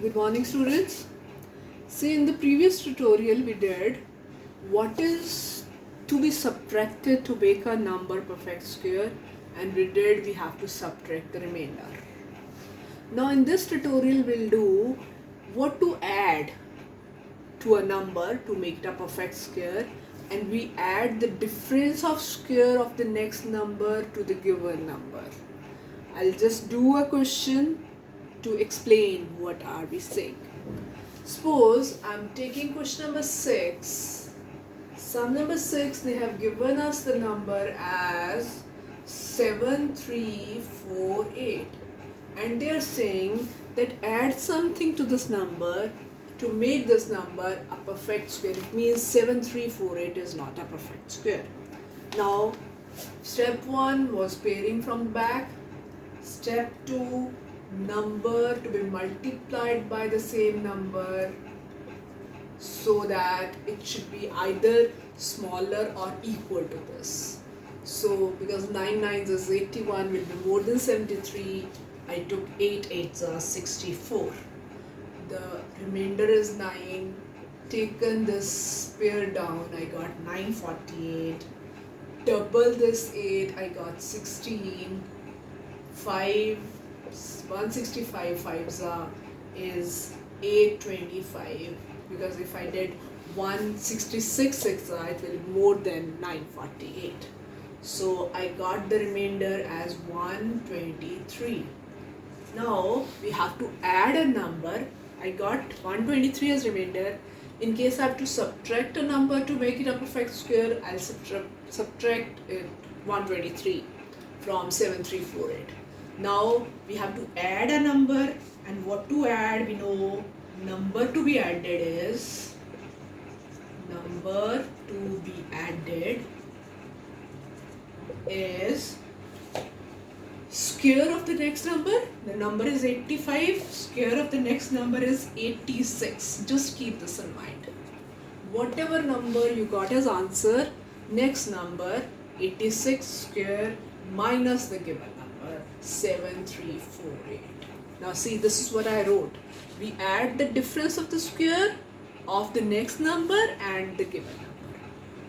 Good morning, students. See, in the previous tutorial we did what is to be subtracted to make a number perfect square, and we have to subtract the remainder. Now in this tutorial we'll do what to add to a number to make it a perfect square, and we add the difference of square of the next number to the given number. I'll just do a question to explain what are we saying. Suppose I'm taking question number 6. Sum number 6, they have given us the number as 7348, and they are saying that add something to this number to make this number a perfect square. It means 7348 is not a perfect square. Now step 1 was pairing from the back. Step 2, number to be multiplied by the same number so that it should be either smaller or equal to this. So because 9 nines is 81 will be more than 73, I took 8 8s are 64. The remainder is 9. Taken this pair down, I got 948. Double this 8, I got 16. 165 5s is 825, because if I did 166 6 it will be more than 948. So I got the remainder as 123. Now we have to add a number. I got 123 as remainder. In case I have to subtract a number to make it a perfect square, I'll subtract it 123 from 7348. Now we have to add a number, and what to add we know. Number to be added is square of the next number. The number is 85. Square of the next number is 86. Just keep this in mind. Whatever number you got as answer, next number 86 square minus the given number 7348. Now see, this is what I wrote. We add the difference of the square of the next number and the given number.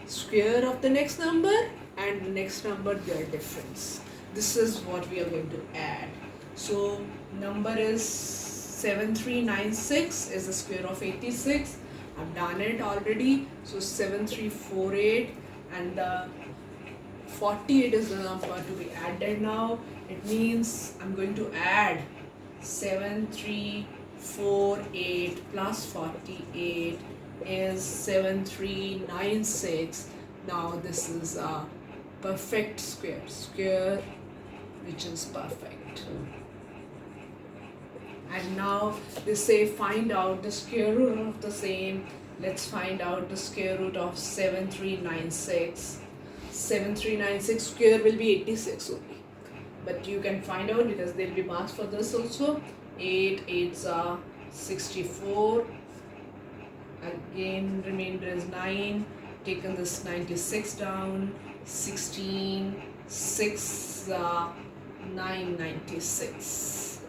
Square of the next number and the next number, their difference. This is what we are going to add. So number is 7396 is the square of 86. I've done it already. So 7348 and the 48 is the number to be added now. It means I'm going to add 7348 plus 48 is 7396. Now this is a perfect square which is perfect. And now they say find out the square root of the same. Let's find out the square root of 7396. 7396 square will be 86 only, but you can find out because there will be marks for this also. 8 8s are 64. Again remainder is 9. Taken this 96 down, 16 6 996.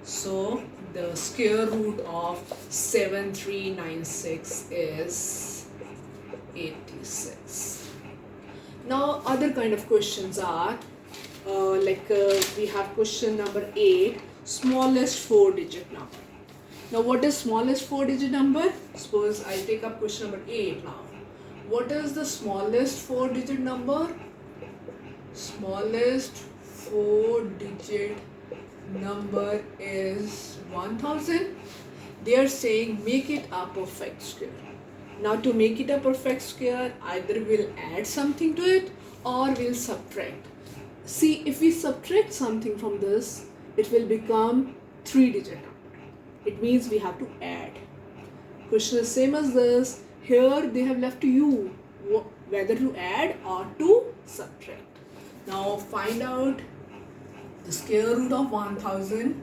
So the square root of 7396 is 86. Now other kind of questions are we have question number 8, smallest 4-digit number. Now what is smallest 4-digit number? Suppose I take up question number 8 now. What is the smallest 4-digit number? Smallest 4-digit number is 1000. They are saying make it a perfect square. Now to make it a perfect square, either we'll add something to it or we'll subtract. See, if we subtract something from this, it will become 3-digit number. It means we have to add. Question is same as this. Here they have left to you whether to add or to subtract. Now find out the square root of 1000.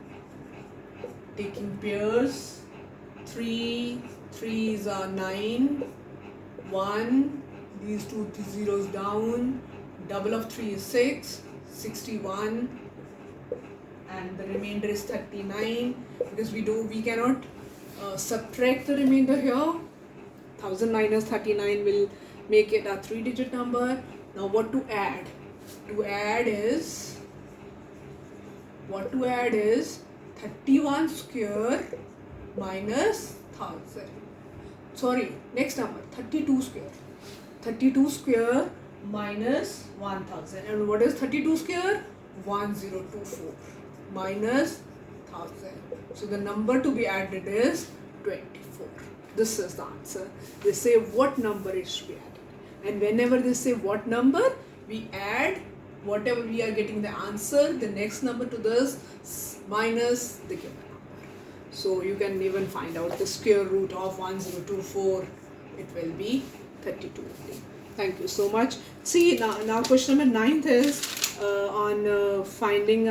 Taking pairs, 3 3s are 9, 1, these two zeros down, double of 3 is 6, 61, and the remainder is 39, because we cannot subtract the remainder here. 1000 minus 39 will make it a 3-digit number. Now what to add? To add is 31 square minus 1000. Sorry, next number, 32 square. 32 square minus 1000. And what is 32 square? 1024 minus 1000. So the number to be added is 24. This is the answer. They say what number is to be added. And whenever they say what number, we add whatever we are getting the answer, the next number to this minus the given number. So you can even find out the square root of 1024. It will be 32. Thank you so much. See, now question number 9th is on finding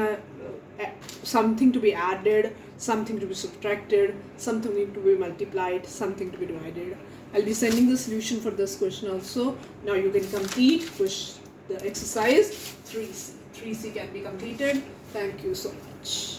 something to be added, something to be subtracted, something to be multiplied, something to be divided. I'll be sending the solution for this question also. Now you can complete the exercise 3C. 3C can be completed. Thank you so much.